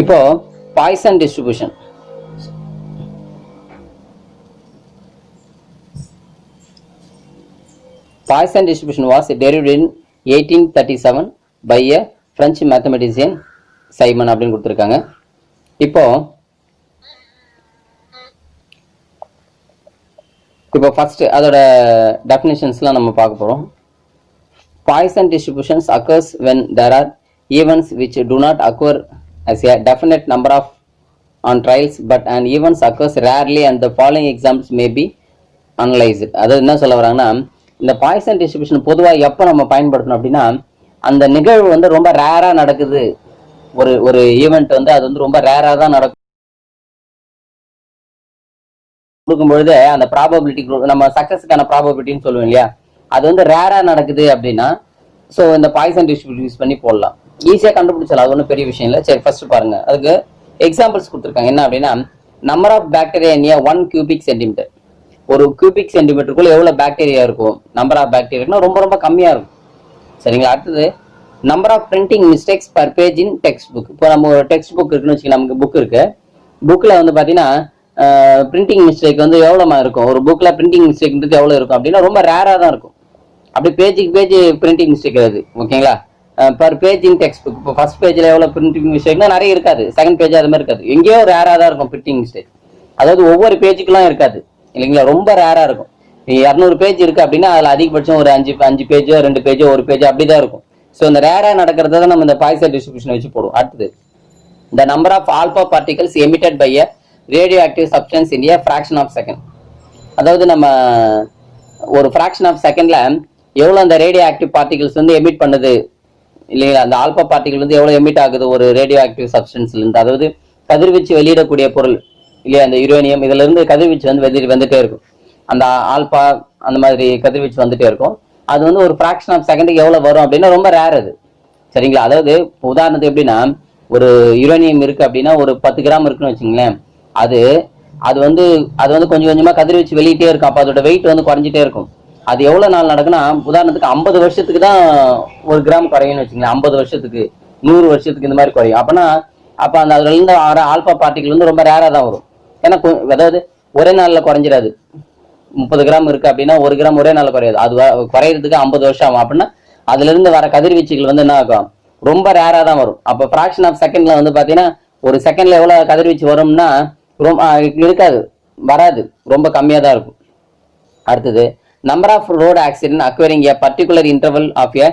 இப்போ Poisson distribution. Poisson distribution was derived in 1837 by a French mathematician Simon அப்படின்னு கொடுத்துருக்காங்க. இப்போ ஃபர்ஸ்ட் அதோட டெஃபினிஷன்ஸ்லாம் நம்ம பார்க்க போறோம். Poisson distributions occurs when there are events which do not occur as a definite number of on trials, but an events occurs rarely and the following examples may be analyzed. அதாவது என்ன சொல்ல வராங்கன்னா, இந்த Poisson distribution பொதுவாக எப்போ நம்ம பயன்படுத்தணும் அப்படின்னா, அந்த நிகழ்வு வந்து ரொம்ப ரேரா நடக்குது, ஒரு ஈவெண்ட் வந்து அது வந்து ரொம்ப ரேரா தான் நடக்கும் கொடுக்கும் பொழுது அந்த ப்ராபபிலிட்டி நம்ம சக்சஸ்க்கான ப்ராபபிலிட்டின்னு சொல்லுவோம் இல்லையா, அது வந்து ரேரா நடக்குது அப்படின்னா ஸோ இந்த பாய்சன் டிஸ்ட்ரிபியூஷன் யூஸ் பண்ணி போடலாம். ஈஸியாக கண்டுபிடிச்சலாம், அது ஒன்றும் பெரிய விஷயம் இல்லை. சரி, ஃபர்ஸ்ட் பாருங்க, அதுக்கு எக்ஸாம்பிள்ஸ் கொடுத்துருக்காங்க. என்ன அப்படின்னா, number of bacteria in 1 cubic centimeter. ஒரு கியூபிக் சென்டிமீட்டருக்குள்ள எவ்வளவு பாக்டீரியா இருக்கும், நம்பர் ஆஃப் பாக்டீரியா ரொம்ப ரொம்ப கம்மியா இருக்கும். சரிங்களா. அடுத்தது number of printing mistakes per page in text book. இப்போ நம்ம ஒரு டெக்ஸ்ட் புக் இருக்குன்னு வச்சுக்கோங்க, நமக்கு புக் இருக்கு, புக்ல வந்து பாத்தீங்கன்னா பிரிண்டிங் மிஸ்டேக் வந்து எவ்வளவு இருக்கும், ஒரு புக்ல பிரிண்டிங் மிஸ்டேக் எவ்வளவு இருக்கும் அப்படின்னா ரொம்ப ரேரா தான் இருக்கும். அப்படி பேஜுக்கு பேஜ் பிரிண்டிங் மிஸ்டேக் வருது. ஓகேங்களா. Per page in text book, இப்போ ஃபர்ஸ்ட் பேஜ்ல எவ்வளவு பிரிண்டிங் மிஸ்டேக்னா நிறைய இருக்காது, செகண்ட் பேஜ் அது மாதிரி இருக்காது, எங்கேயோ ரேரா தான் இருக்கும் பிரிண்டிங் மிஸ்டேக். அதாவது ஒவ்வொரு பேஜுக்குலாம் இருக்காது இல்லைங்களா, ரொம்ப ரேரா இருக்கும். 200 பேஜ் இருக்கு அப்படின்னா அதுல அதிகபட்சம் ஒரு 5 பேஜோ 2 பேஜோ 1 பேஜோ அப்படிதான் இருக்கும். ஸோ இந்த ரேரா நடக்கிறத தான் நம்ம இந்த பாய்சன் டிஸ்ட்ரிபியூஷன் வச்சு போடுவோம். அடுத்தது the number of alpha particles emitted by a radioactive substance in a fraction of second. அதாவது நம்ம ஒரு fraction of secondல எவ்வளவு அந்த ரேடியோ ஆக்டிவ் பார்ட்டிகல்ஸ் வந்து எமிட் பண்ணுது இல்லைங்களா, அந்த ஆல்பா பார்ட்டிகல் வந்து எவ்வளவு எமிட் ஆகுது ஒரு ரேடியோ ஆக்டிவ் சப்ஸ்டன்ஸ்ல இருந்து, அதாவது கதிர்வீச்சு வெளியிடக்கூடிய பொருள் இல்லையா, அந்த யுரேனியம் இதுல இருந்து கதிர்வீச்சு வந்து வந்துட்டே இருக்கும், அந்த ஆல்பா அந்த மாதிரி கதிர்வீச்சு வந்துட்டே இருக்கும். அது வந்து ஒரு ஃபிராக்ஷன் ஆஃப் செகண்டுக்கு எவ்வளவு வரும் அப்படின்னா ரொம்ப ரேர் அது. சரிங்களா. அதாவது உதாரணத்துக்கு எப்படின்னா, ஒரு யுரேனியம் இருக்கு அப்படின்னா ஒரு 10 கிராம் இருக்குன்னு வச்சுங்களேன், அது வந்து கொஞ்சம் கொஞ்சமா கதிர்வீச்சு வெளியிட்டே இருக்கும். அப்ப அதோட வெயிட் வந்து குறைஞ்சிட்டே இருக்கும். அது எவ்வளவு நாள் நடக்குன்னா, உதாரணத்துக்கு 50 வருஷத்துக்கு தான் 1 கிராம் குறையும்னு வச்சுங்களேன், 50 வருஷத்துக்கு 100 வருஷத்துக்கு இந்த மாதிரி குறையும். அப்ப அந்த அதுல இருந்து ஆல்பா பார்ட்டிகல் வந்து ரொம்ப ரேரா தான் வரும். ஏன்னா அதாவது ஒரே நாள்ல குறைஞ்சிடாது. 30 கிராம் இருக்கு அப்படின்னா 1 கிராம் ஒரே நாள்ல குறையாது, அது குறையிறதுக்கு 50 வருஷம் ஆகும். அப்படின்னா அதுல இருந்து வர கதிர்வீச்சுகள் வந்து என்ன ஆகும், ரொம்ப ரேரா தான் வரும். அப்ப ஃபிராக்ஷன் ஆஃப் செகண்ட்ல வந்து பாத்தீங்கன்னா ஒரு செகண்ட்ல எவ்வளவு கதிர்வீச்சு வரும்னா இருக்காது, வராது, ரொம்ப கம்மியா தான் இருக்கும். அடுத்தது number of road accident occurring a particular interval of a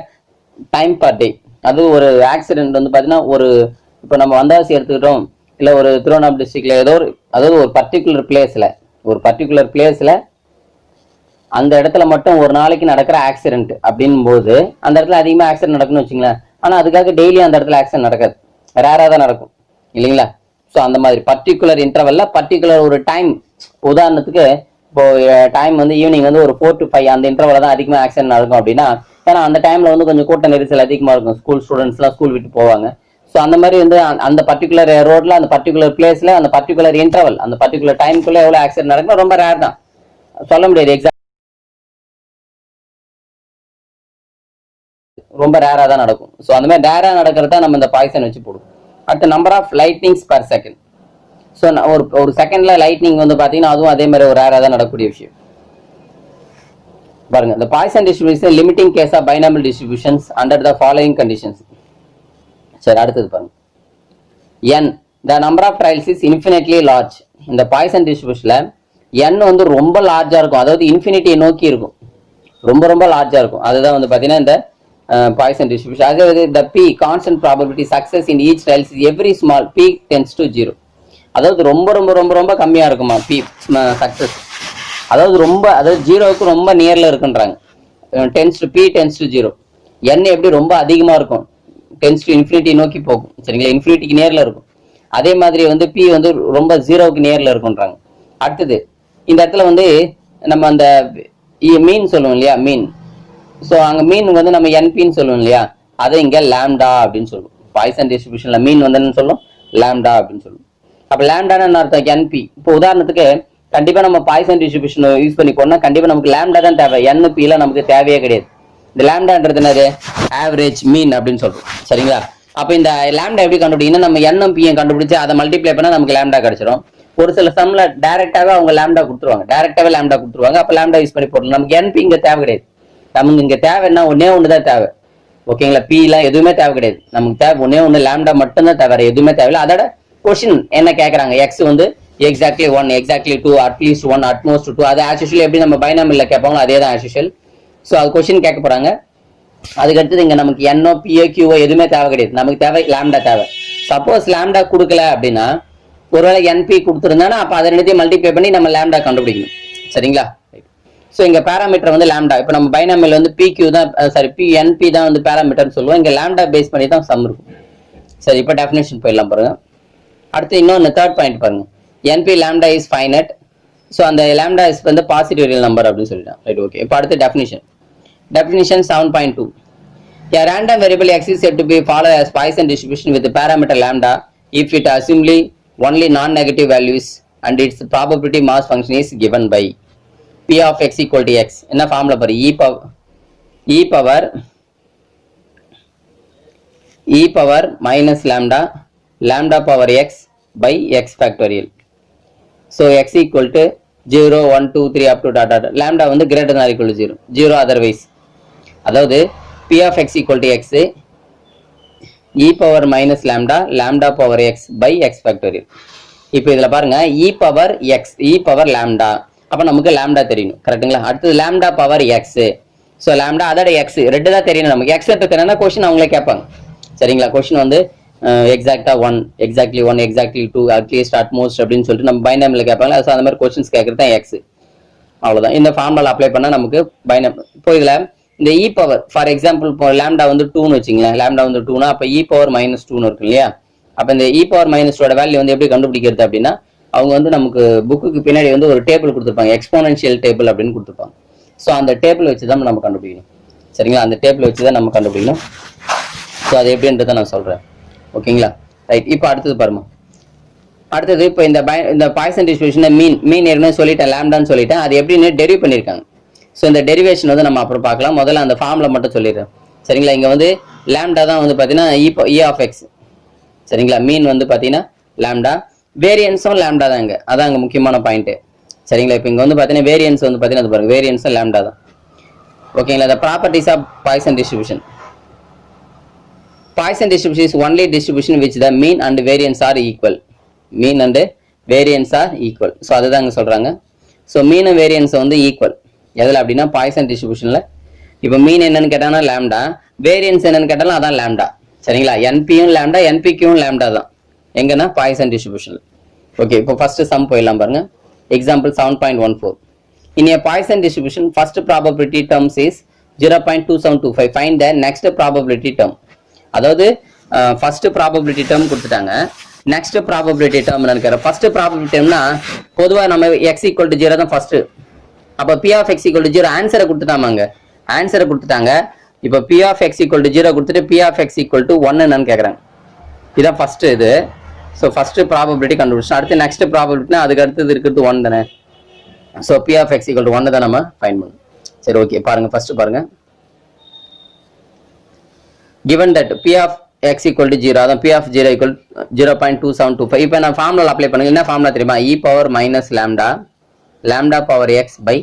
time per day. அது ஒரு ஆக்சிடென்ட் வந்து பாத்தீங்கன்னா இப்போ நம்ம வந்தாசி எடுத்துக்கிட்டோம் இல்ல ஒரு திருவண்ணாமலை டிஸ்ட்ரிக்ட்ல அதாவது ஒரு பர்டிகுலர் பிளேஸ்ல அந்த இடத்துல மட்டும் ஒரு நாளைக்கு நடக்கிற ஆக்சிடென்ட் அப்படின்னும் போது அந்த இடத்துல அதிகமா ஆக்சிடென்ட் நடக்கும்னு வச்சுங்களேன். ஆனா அதுக்காக டெய்லி அந்த இடத்துல ஆக்சிடென்ட் நடக்காது, ரேரா தான் நடக்கும் இல்லைங்களா. ஸோ அந்த மாதிரி பர்டிகுலர் இன்டர்வல்ல பர்டிகுலர் ஒரு டைம், உதாரணத்துக்கு இப்போ டைம் வந்து ஈவினிங் வந்து ஒரு 4 to 5 அந்த இன்டர்வல்ல தான் அதிகமா ஆக்சிடென்ட் நடக்கும் அப்படின்னா, ஏன்னா அந்த டைம்ல வந்து கொஞ்சம் கூட்ட நெரிசல் அதிகமா இருக்கும், ஸ்கூல் ஸ்டூடெண்ட்ஸ் எல்லாம் ஸ்கூல் விட்டு போவாங்க. ஸோ அந்த மாதிரி வந்து அந்த பர்டிகுலர் ரோட்ல அந்த பர்டிகுலர் பிளேஸ்ல அந்த பர்டிகுலர் இன்டர்வல் அந்த பர்டிகுலர் டைம்குள்ள எவ்வளவு ஆக்சிடென்ட் நடக்கும் ரொம்ப ரேர் தான், சொல்ல முடியாது, எக்ஸாம் ரொம்ப ரேரா தான் நடக்கும். ஸோ அந்த மாதிரி ரேரா நடக்கிறதா நம்ம இந்த பாய்சன் வச்சு போடுவோம். அடுத்த number of lightnings per second. So ஒரு செகண்ட்ல லைட்னிங் வந்து பாத்தீங்கன்னா அதுவும் அதே மாதிரி ஒரு ரேரா தான் நடக்கக்கூடிய விஷயம். பாருங்க, இந்த Poisson distribution limiting case of binomial distributions under the following conditions. சரி, அடுத்தது பாருங்க, n the number of trials is infinitely large. இந்த பாய்சன் டிஸ்ட்ரிபியூஷன்ல n வந்து ரொம்ப லார்ஜா இருக்கும், அதாவது இன்ஃபினிட்டியை நோக்கி இருக்கும், ரொம்ப ரொம்ப லார்ஜா இருக்கும். அதுதான் வந்து பாத்தீங்கன்னா இந்த பாய்சன் டிஸ்ட்ரிபியூஷன். அதாவது the p constant probability success in each trial is every small p tends to 0. அதாவது ரொம்ப ரொம்ப ரொம்ப ரொம்ப கம்மியா இருக்குமா p சக்சஸ், அதாவது ஜீரோவுக்கு ரொம்ப நியர்ல இருக்குன்றாங்க. p tends to 0. n எப்படி ரொம்ப அதிகமா இருக்கும், டென்ஸ் டு இன்ஃபினிட்டி நோக்கி போகும். சரிங்களா, இன்ஃபினிட்டிக்கு நேர்ல இருக்கும். அதே மாதிரி வந்து பி வந்து ரொம்ப ஜீரோவுக்கு நேர்ல இருக்குன்றாங்க. அடுத்தது இந்த இடத்துல வந்து நம்ம அந்த மீன் சொல்லுவோம் இல்லையா, மீன். ஸோ அங்க மீன் வந்து நம்ம என்பின்னு சொல்லுவோம் இல்லையா, அதை இங்க லாம்டா அப்படின்னு சொல்லுவோம். பாய்சன் டிஸ்ட்ரிபியூஷன்ல மீன் வந்து என்ன சொல்லும், லாம்டா அப்படின்னு சொல்லுவோம். அப்ப லாம்டான்னு என்ன அர்த்தம், என்பி. இப்போ உதாரணத்துக்கு கண்டிப்பா நம்ம பாய்சன் டிஸ்ட்ரிபியூஷன் யூஸ் பண்ணி போனா கண்டிப்பா நமக்கு லாம்டா தான் தேவை, என்பி எல்லாம் நமக்கு தேவையே கிடையாது. இந்த லாம்டான்றது என்னது, ஆவரேஜ் மீன் அப்படின்னு சொல்றோம். சரிங்களா. அப்ப இந்த லாம்டா எப்படி கண்டுபிடிக்கணும், நம்ம எண்ணும் பியும் கண்டுபிடிச்சு அதை மல்டிப்ளை பண்ணா நமக்கு லாம்டா கிடைச்சிடும். ஒரு சில சம்ல டைரக்டாவே அவங்க லாம்டா கொடுத்துருவாங்க, அப்ப லாம்டா யூஸ் பண்ணி போடணும். நமக்கு என்பி இங்க தேவை கிடையாது, நமக்கு இங்க தேவைன்னா ஒன்னே ஒண்ணுதான் தேவை. ஓகேங்களா, பி எல்லாம் எதுவுமே தேவை கிடையாது, நமக்கு தேவை ஒன்னே ஒண்ணு லாம்டா மட்டும் தான் தேவை, எதுவுமே தேவையில்லை. அதோட கொஸ்டின் என்ன கேட்கறாங்க, எக்ஸ் வந்து எக்ஸாக்ட்லி 1, எக்ஸாக்ட்லி 2, அட்லீஸ்ட் 1, அட்மோஸ்ட் 2, அது ஆஸ் யூஷுவல் எப்படி நம்ம பைனாமியல்ல கேட்பாங்களோ அதே தான் ஆஸ் யூஷுவல். ஸோ அது கொஸ்டின் கேட்க போறாங்க. அதுக்கு அடுத்தது இங்க நமக்கு என்னோ பிஓ கியூஓ எதுவுமே தேவை கிடையாது, நமக்கு தேவை லாம்டா தேவை. சப்போஸ் லாம்டா கொடுக்கல அப்படின்னா ஒருவேளை என்பி கொடுத்துருந்தானா அப்ப அதை ரெண்டுத்தையும் மல்டிப்ளை பண்ணி நம்ம லாம்டா கண்டுபிடிக்கணும். சரிங்களா? ஸோ இங்க பேராமீட்டர் வந்து லாம்டா. இப்போ நம்ம பைனாமியல் வந்து பிக்யூ தான், சாரி என்பி தான் வந்து பேராமீட்டர்னு சொல்லுவோம். இங்க லாம்டா பேஸ் பண்ணி தான் சம் இருக்கும். சரி, இப்போ டெஃபினேஷன் போயிடலாம் பாருங்க. அடுத்து இன்னொன்று தேர்ட் பாயிண்ட் பாருங்க, n p lambda is finite. So அந்த லாம்டா இஸ் வந்து பாசிட்டிவ் ரியல் நம்பர் அப்படின்னு சொல்லிட்டேன். Right, okay. இப்போ அடுத்து definition 7.2. A random variable x is said to be followed as Poisson distribution with the parameter lambda if it assumably only non-negative values and its probability mass function is given by p of x equal to x. என்ன formula பாரு, e power minus lambda power x by x factorial. So x equal to 0, 1, 2, 3 up to dot. Lambda வந்து greater than or equal to 0 otherwise. அதாவது p of x equal to x e power minus lambda power x by x factorial. இப்போ இதுல பாருங்க e power x, e power lambda, அப்ப நமக்கு lambda தெரியணும். கரெக்ட்டுங்களா? அடுத்து lambda power x. So lambda அதோட x ரெண்டு தான் தெரியணும் நமக்கு. x தெரியணும்னா கொஸ்டின் அவங்களே கேட்பாங்க. சரிங்களா? கொஸ்டின் வந்து எக்ஸாக்டா 1, எக்ஸாக்ட்லி 1, எக்ஸாக்ட்லி 2, அட்லீஸ்ட் அட்மோஸ்ட் அப்படின்னு சொல்லிட்டு நம்ம பைனாமியல்ல கேட்பாங்க. ஸோ அந்த மாதிரி கொஸ்டின்ஸ் கேட்கறது தான் x. அவ்வளவுதான். இந்த ஃபார்முலா அப்ளை பண்ணா நமக்கு பைனாம். இப்போ இதுல இந்த இ பவர் ஃபார் எக்ஸாம்பிள் இப்போ லாம்டா வந்து 2ன்னு வச்சுங்களேன், லாம்டா வந்து 2னா அப்ப இ பவர் மைனஸ் 2ன்னு இருக்கு இல்லையா? அப்ப இந்த இ பவர் மைனஸ் 2 வேல்யூ வந்து எப்படி கண்டுபிடிக்கிறது அப்படின்னா, அவங்க வந்து நமக்கு புக்குக்கு பின்னாடி வந்து ஒரு டேபிள் கொடுத்துருப்பாங்க, எக்ஸ்போனன்ஷியல் டேபிள் அப்படின்னு கொடுத்துருப்பாங்க. ஸோ அந்த டேபிள் வச்சு தான் நம்ம கண்டுபிடிக்கணும். சரிங்களா? அந்த டேபிள் வச்சு தான் நம்ம கண்டுபிடிக்கணும். ஸோ அது எப்படின்றத நான் சொல்றேன். ஓகேங்களா? ரைட். இப்போ அடுத்தது பாருமா, அடுத்தது இப்போ இந்த பாய்சன் டிஸ்ட்ரிபியூஷன் மீன் ஏற்கனவே சொல்லிட்டேன், லாம்டான்னு சொல்லிட்டேன். அது எப்படின்னு டெரிவ் பண்ணியிருக்காங்க. ஸோ இந்த டெரிவேஷன் வந்து நம்ம அப்புறம் பார்க்கலாம். முதல்ல அந்த ஃபார்முலா மட்டும் சொல்லிடுறேன். சரிங்களா? இங்க வந்து லாம்டா தான் வந்து பார்த்தீங்கன்னா இ ஆஃப் எக்ஸ். சரிங்களா? மீன் வந்து பார்த்தீங்கன்னா லாம்டா, வேரியன்ஸும் லாம்டா தான் இங்க, அதான் அங்கே முக்கியமான பாயிண்ட். சரிங்களா? இப்போ இங்க வந்து பார்த்தீங்கன்னா வேரியன்ஸ் வந்து பார்த்தீங்கன்னா பாருங்க, வேரியன்ஸும் லாம்டா தான். ஓகேங்களா? the properties of Poisson distribution. Poisson distribution is only distribution which the mean and variance are equal. mean and variance are equal. So அதுதான் இங்க சொல்றாங்க. ஸோ மீன் வேரியன்ஸ் வந்து ஈக்குவல் எதில் அப்படின்னா பாய்சன் டிஸ்ட்ரிபியூஷன்ல. இப்போ மீன் என்னன்னு கேட்டாங்கன்னா லாம்டா, வேரியன்ஸ் என்னன்னு கேட்டாலும் அதான் லாம்டா. சரிங்களா? என்பியும் லாம்டா, என்பிக்கும் லாம்டா தான் எங்கன்னா பாய்சன் டிஸ்ட்ரிபியூஷன்ல. ஓகே, இப்போ ஃபர்ஸ்ட் சம் போயிடலாம் பாருங்க. Example 7.14. In a Poisson distribution, first probability terms is 0.2725. Find the next probability term. அதாவது ஃபர்ஸ்ட் ப்ராபபிலிட்டி டேர்ம் கொடுத்துட்டாங்க, நெக்ஸ்ட் ப்ராபபிலிட்டி டேர்ம் நினைக்கிறேன். ஃபர்ஸ்ட் ப்ராபபிலிட்டி டேர்ம்னா பொதுவாக நம்ம எக்ஸ் ஈக்குவல் டு 0 தான் ஃபர்ஸ்ட். அப்போ p of x equal to 0 ஆன்சரை கொடுத்துட்டாங்க, ஆன்சரை கொடுத்துட்டாங்க. இப்போ p of x equal to 0 கொடுத்துட்டு p of x equal to 1 என்னன்னு கேட்குறாங்க. இதான் ஃபர்ஸ்ட் இது. ஸோ ஃபர்ஸ்ட் ப்ராபபிலிட்டி கண்டுபிடிச்சோம். அடுத்து நெக்ஸ்ட் ப்ராபபிலிட்டினா அதுக்கு அடுத்தது இருக்கிறது 1 தானே. So p of x equal to 1 தான் நம்ம ஃபைண்ட் பண்ணணும். சரி, ஓகே. பாருங்க ஃபர்ஸ்ட் பாருங்க, given that p of x equal to 0, அதான் p of 0 equal 0.2725. இப்போ நான் ஃபார்முலா அப்ளை பண்ணுங்க. என்ன ஃபார்முலா தெரியுமா? e power minus lambda power x by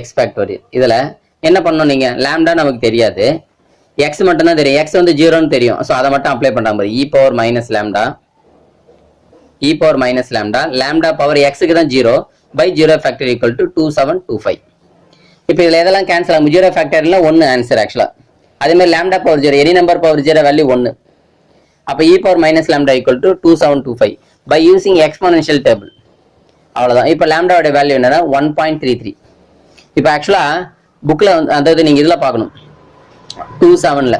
x factorial. இதுல என்ன பண்ணணும், நீங்க லாம்டா நமக்கு தெரியாது, x மட்டும் தான் தெரியும். x வந்து 0ன்னு தெரியும். ஸோ அதை மட்டும் அப்ளை பண்றாங்க பாரு. e power minus lambda power x க்கு தான் 0 by 0 factorial equal to 2725. இப்போ இதுல எதெல்லாம் கேன்சல் ஆகும்? 0 factorial 1 ஆன்சர் ஆக்சுவலா. அதே மாதிரி lambda power 0, any number power 0 value 1. அப்ப e power minus lambda equal to 2725 by using exponential table. அவ்வளவுதான். இப்போ லாம்டாவோட வேல்யூ என்னன்னா 1.33. இப்போ ஆக்சுவலா புக்ல அதாவது நீங்க இதுல பார்க்கணும், 27ல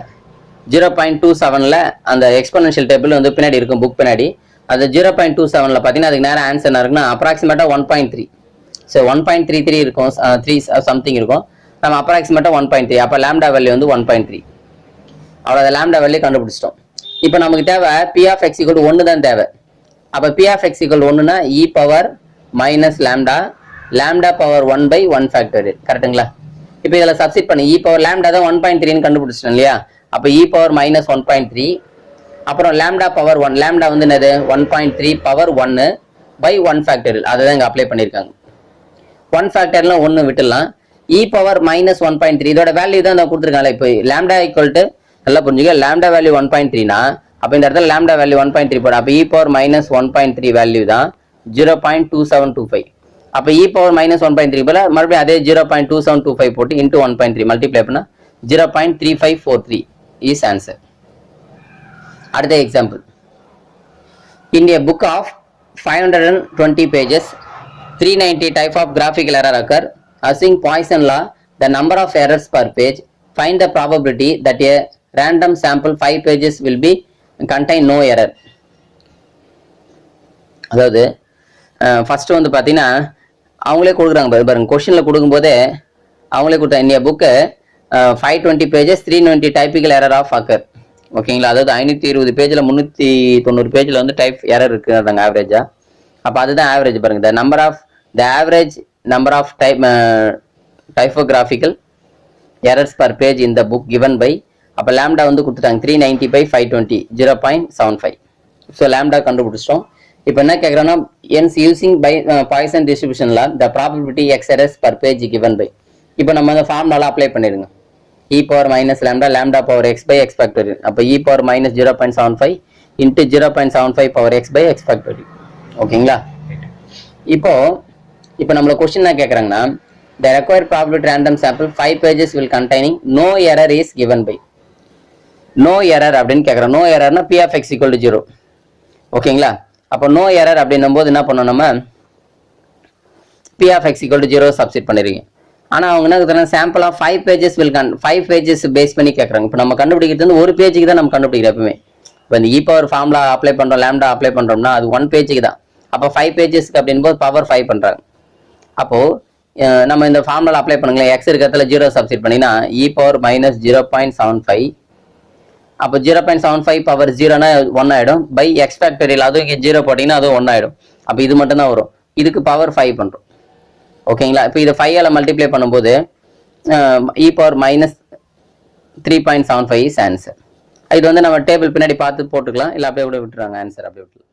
0.27ல அந்த எக்ஸ்போனன்ஷியல் டேபிள் வந்து பின்னாடி இருக்கும், புக் பின்னாடி. அது 0.27ல பாத்தீங்கன்னா அதுக்கு நேரம் ஆன்சர் என்ன இருக்குன்னா அப்ராக்சிமேட்டா 1.3. ஸோ 1.33 இருக்கும், 3 சம்திங் இருக்கும். நம்ம அப்ராக்சிமேட்டா 1.3. அப்ப லாம்டா வேல்யூ வந்து 1.3. அவ்வளவு லாம்டா வேல்யூ கண்டுபிடிச்சிட்டோம். இப்போ நமக்கு தேவை p of x equal to 1 தான் தேவை. அப்ப p of x equal to 1னா e power minus lambda power 1 by 1 factorial. கரெக்ட்டுங்களா? இப்போ இதுல சப்ஸ்டிட் பண்ணி e பவர் லாம்டா தான் 1.3ன்னு கண்டுபிடிச்சிட்டோம் இல்லையா? அப்ப e பவர் மைனஸ் 1.3 அப்புறம் லேம்டா பவர் 1, லேம்டா வந்து என்னது 1.3 பவர் 1 பை 1 ஃபேக்டரியல், அதை தான் இங்கே அப்ளை பண்ணியிருக்காங்க. 1 ஃபேக்டர்லாம் 1 விட்டுடலாம். இ பவர் மைனஸ் 1.3 இதோட வேல்யூ தான் நான் கொடுத்துருக்காங்க. இப்போ லேம்டா ஈக்குவல் டு நல்லா புரிஞ்சுக்க, லேம்டா வேல்யூ 1.3னா அப்போ இந்த இடத்துல லேம்டா வேல்யூ 1.3 போடும். அப்போ இ பவர் மைனஸ் 1.3 வேல்யூ தான் 0.2725. அப்போ இ பவர் மைனஸ் 1.3 போல மறுபடியும் அதே 0.2725 போட்டு இன்டூ 1.3 மல்டிப்ளை பண்ணா 0.3543 இஸ் ஆன்சர். அடுத்த example. In a book of 520 pages, 390 type of graphical error occur. Using Poisson law, the number of errors per page, find the probability that a random sample 5 pages will be contain no error. அதாவது first வந்து பார்த்தீங்கன்னா அவங்களே கொடுக்குறாங்க பாருங்க, கொஸ்டினில் கொடுக்கும்போதே அவங்களே கொடுத்தாங்க. இந்த book 520 pages 390 typical error of occur. ஓகேங்களா, அதாவது 520 பேஜில் 390 பேஜில் வந்து டைப் எரர் இருக்குறாங்க ஆவரேஜா. அப்போ அதுதான் ஆவரேஜ் பாருங்க. The average number of typographical errors per page இந்த புக் கிவன் பை, அப்போ லேம்டா வந்து கொடுத்துட்டாங்க 390 by 520 0.75. ஸோ லேம்டா கண்டுபிடிச்சிட்டோம். இப்போ என்ன கேட்குறோன்னா, என்ஸ் யூசிங் பை பாய்சன் டிஸ்ட்ரிபியூஷன்ல the probability X errors per page given by. இப்போ நம்ம அந்த ஃபார்முலால அப்ளை பண்ணிடுங்க. e power minus lambda, lambda power x by x factorial. அப்போ e power minus 0.75 into 0.75 power x by x factorial. ஓகேங்களா, இப்போ நம்மள கொஸ்டின் என்ன கேட்குறாங்கன்னா, the required probability random sample 5 pages will containing no error is given by. no error அப்படின்னு கேட்குறோம். no errorனா p of x equal to 0. ஓகேங்களா, அப்போ no error அப்படின்னும் போது என்ன பண்ணணும், நம்ம p of x equal to 0 substitute பண்ணிருக்கீங்க. ஆனால் அவங்க என்ன கேட்குறாங்க, sample of 5 pages will 5 pages base பண்ணி கேட்குறாங்க. இப்போ நம்ம கண்டுபிடிக்கிறது வந்து ஒரு பேஜுக்கு தான் நம்ம கண்டுபிடிக்கிறோம் எப்பவுமே. இப்போ இந்த இ பவர் ஃபார்முலா அப்ளை பண்ணுறோம், லேம்டா அப்ளை பண்ணுறோம்னா அது 1 பேஜுக்கு தான். அப்போ 5 பேஜஸ்க்கு அப்படின்போது பவர் 5 பண்ணுறாங்க. அப்போது நம்ம இந்த ஃபார்முலா அப்ளை பண்ணுங்களேன், எக்ஸ் இருக்கிறதுல 0 சப்ஸ்டிட் பண்ணினா இ பவர் மைனஸ் 0.75. அப்போ 0.75 பவர் 0னா 1 ஆகிடும் பை எக்ஸ் ஃபேக்டரியல், அதுவும் இங்கே 0 போட்டிங்கன்னா அதுவும் 1 ஆகிடும். அப்போ இது மட்டும் தான் வரும். இதுக்கு பவர் 5 பண்ணுறோம். ஓகேங்களா, இப்போ இதை 5ஆல் மல்டிப்ளை பண்ணும்போது e power minus 3.75 is answer. இது வந்து நம்ம டேபிள் பின்னாடி பார்த்து போட்டுக்கலாம், இல்லை அப்படியே விட்டுறாங்க ஆன்சர் அப்படியே விட்டுலாம்.